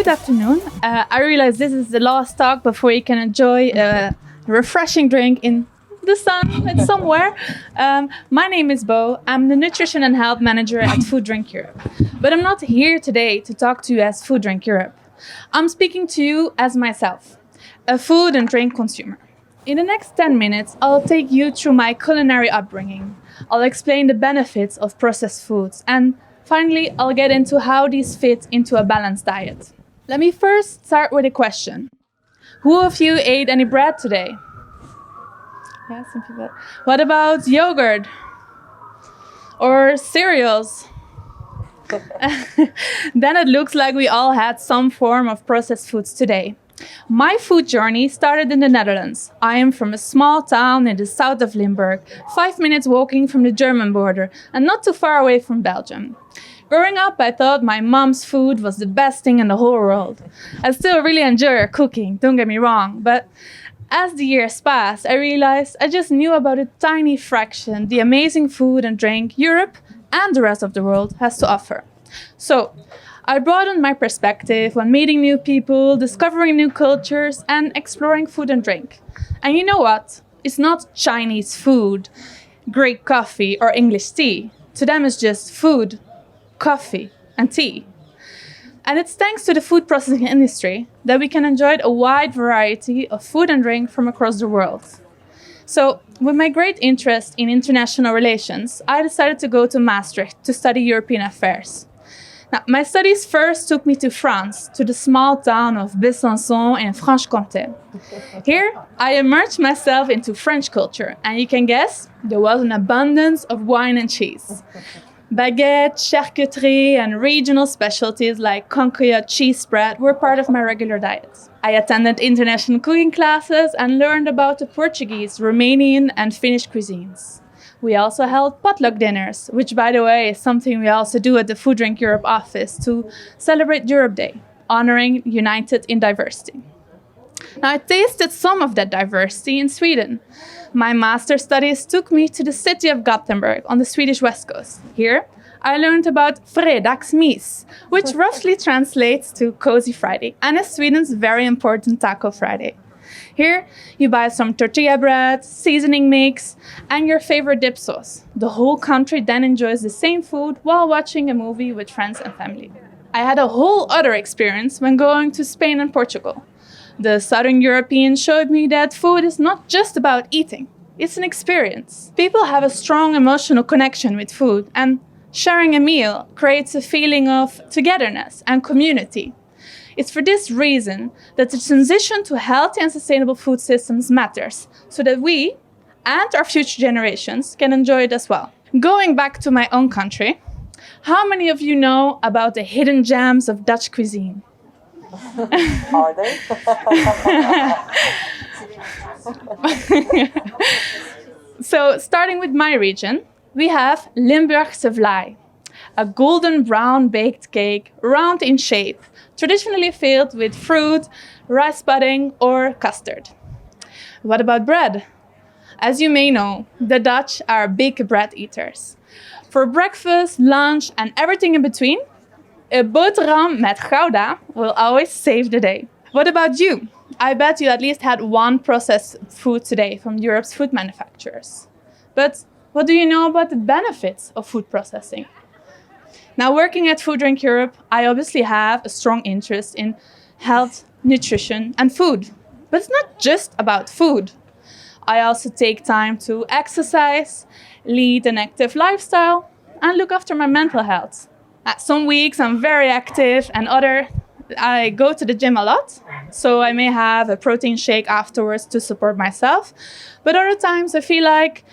good afternoon. I realize this is the last talk before you can enjoy a refreshing drink in the sun. It's somewhere. My name is Bo. I'm the Nutrition and Health Manager at FoodDrinkEurope. But I'm not here today to talk to you as FoodDrinkEurope. I'm speaking to you as myself, a food and drink consumer. In the next 10 minutes, I'll take you through my culinary upbringing. I'll explain the benefits of processed foods, and finally, I'll get into how these fit into a balanced diet. Let me first start with a question. Who of you ate any bread today? Yeah, some people. What about yogurt? Or cereals? Then it looks like we all had some form of processed foods today. My food journey started in the Netherlands. I am from a small town in the south of Limburg, 5 minutes walking from the German border and not too far away from Belgium. Growing up, I thought my mom's food was the best thing in the whole world. I still really enjoy her cooking, don't get me wrong, but as the years passed, I realized I just knew about a tiny fraction the amazing food and drink Europe and the rest of the world has to offer. So, I broadened my perspective when meeting new people, discovering new cultures, and exploring food and drink. And you know what? It's not Chinese food, Greek coffee, or English tea. To them, it's just food, coffee, and tea. And it's thanks to the food processing industry that we can enjoy a wide variety of food and drink from across the world. So, with my great interest in international relations, I decided to go to Maastricht to study European affairs. Now, my studies first took me to France, to the small town of Besançon in Franche-Comté. Here, I immersed myself into French culture, and you can guess, there was an abundance of wine and cheese. Baguette, charcuterie, and regional specialties like concoyot cheese spread were part of my regular diet. I attended international cooking classes and learned about the Portuguese, Romanian, and Finnish cuisines. We also held potluck dinners, which, by the way, is something we also do at the FoodDrinkEurope office to celebrate Europe Day, honoring United in Diversity. Now, I tasted some of that diversity in Sweden. My master's studies took me to the city of Gothenburg on the Swedish west coast. Here, I learned about fredagsmys, which roughly translates to Cozy Friday, and is Sweden's very important Taco Friday. Here, you buy some tortilla bread, seasoning mix, and your favorite dip sauce. The whole country then enjoys the same food while watching a movie with friends and family. I had a whole other experience when going to Spain and Portugal. The Southern Europeans showed me that food is not just about eating, it's an experience. People have a strong emotional connection with food, and sharing a meal creates a feeling of togetherness and community. It's for this reason that the transition to healthy and sustainable food systems matters, so that we and our future generations can enjoy it as well. Going back to my own country, how many of you know about the hidden gems of Dutch cuisine? Are they? So, starting with my region, we have Limburgse vlaai, a golden brown baked cake, round in shape, traditionally filled with fruit, rice pudding, or custard. What about bread? As you may know, the Dutch are big bread eaters. For breakfast, lunch, and everything in between, a boterham met gouda will always save the day. What about you? I bet you at least had one processed food today from Europe's food manufacturers. But what do you know about the benefits of food processing? Now, working at FoodDrinkEurope, I obviously have a strong interest in health, nutrition, and food. But it's not just about food. I also take time to exercise, lead an active lifestyle, and look after my mental health. Some weeks I'm very active, and I go to the gym a lot, so I may have a protein shake afterwards to support myself. But other times I feel like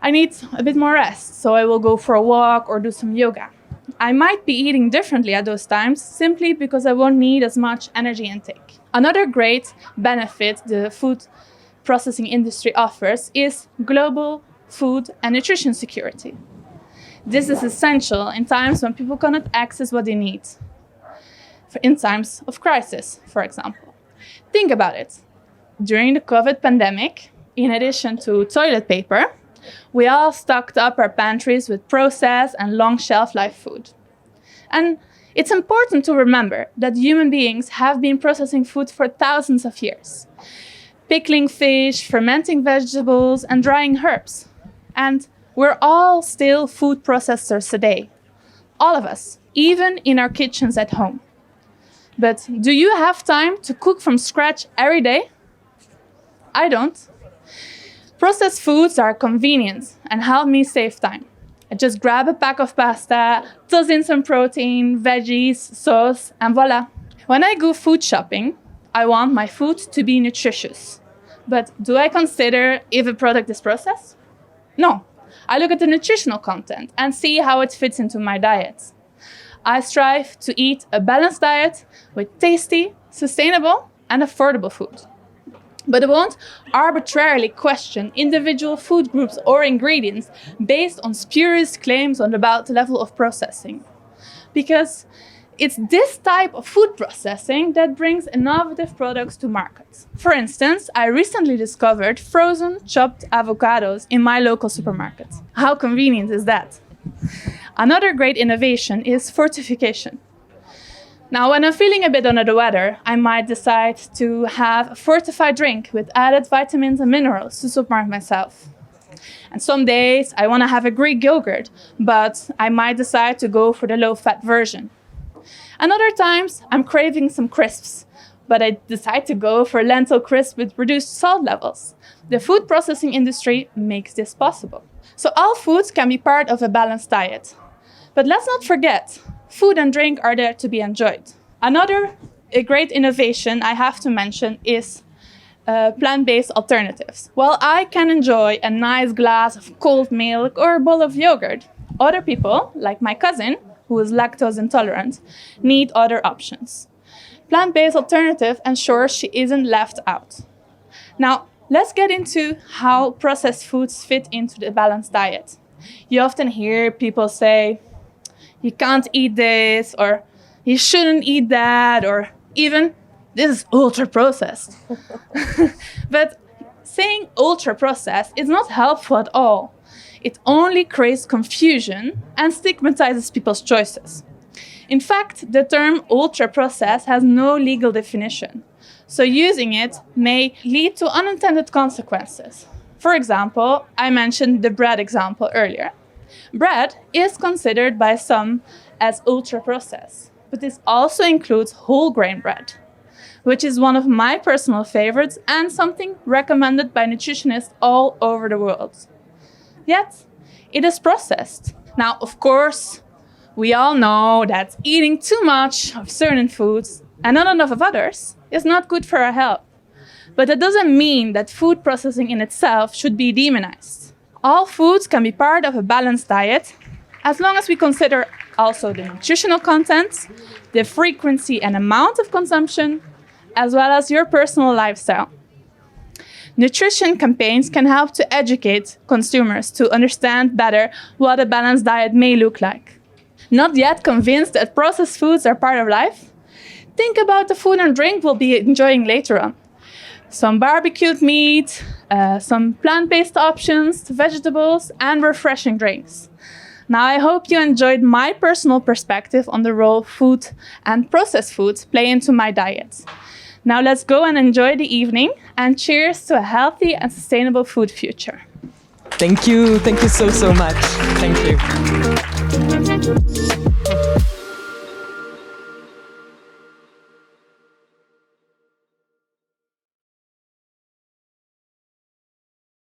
I need a bit more rest, so I will go for a walk or do some yoga. I might be eating differently at those times simply because I won't need as much energy intake. Another great benefit the food processing industry offers is global food and nutrition security. This is essential in times when people cannot access what they need. In times of crisis, for example. Think about it. During the COVID pandemic, in addition to toilet paper, we all stocked up our pantries with processed and long shelf life food. And It's important to remember that human beings have been processing food for thousands of years, pickling fish, fermenting vegetables, and drying herbs. And we're all still food processors today. All of us, even in our kitchens at home. But do you have time to cook from scratch every day? I don't. Processed foods are convenient and help me save time. I just grab a pack of pasta, toss in some protein, veggies, sauce, and voila. When I go food shopping, I want my food to be nutritious. But do I consider if a product is processed? No. I look at the nutritional content and see how it fits into my diet. I strive to eat a balanced diet with tasty, sustainable, and affordable food. But I won't arbitrarily question individual food groups or ingredients based on spurious claims about the level of processing. Because it's this type of food processing that brings innovative products to market. For instance, I recently discovered frozen chopped avocados in my local supermarket. How convenient is that? Another great innovation is fortification. Now, when I'm feeling a bit under the weather, I might decide to have a fortified drink with added vitamins and minerals to support myself. And some days I want to have a Greek yogurt, but I might decide to go for the low-fat version. And other times I'm craving some crisps, but I decide to go for lentil crisp with reduced salt levels. The food processing industry makes this possible. So all foods can be part of a balanced diet. But let's not forget, food and drink are there to be enjoyed. Another great innovation I have to mention is plant-based alternatives. While I can enjoy a nice glass of cold milk or a bowl of yogurt, other people, like my cousin, who is lactose intolerant, need other options. Plant-based alternative ensures she isn't left out. Now, let's get into how processed foods fit into the balanced diet. You often hear people say, you can't eat this, or you shouldn't eat that, or even, this is ultra-processed. But saying ultra-processed is not helpful at all. It only creates confusion and stigmatizes people's choices. In fact, the term ultra-processed has no legal definition, so using it may lead to unintended consequences. For example, I mentioned the bread example earlier. Bread is considered by some as ultra-processed, but this also includes whole grain bread, which is one of my personal favorites and something recommended by nutritionists all over the world. Yet, it is processed. Now, of course, we all know that eating too much of certain foods and not enough of others is not good for our health. But that doesn't mean that food processing in itself should be demonized. All foods can be part of a balanced diet as long as we consider also the nutritional content, the frequency and amount of consumption, as well as your personal lifestyle. Nutrition campaigns can help to educate consumers to understand better what a balanced diet may look like. Not yet convinced that processed foods are part of life? Think about the food and drink we'll be enjoying later on. Some barbecued meat, some plant-based options, vegetables, and refreshing drinks. Now, I hope you enjoyed my personal perspective on the role food and processed foods play into my diet. Now let's go and enjoy the evening, and cheers to a healthy and sustainable food future. Thank you so much. Thank you.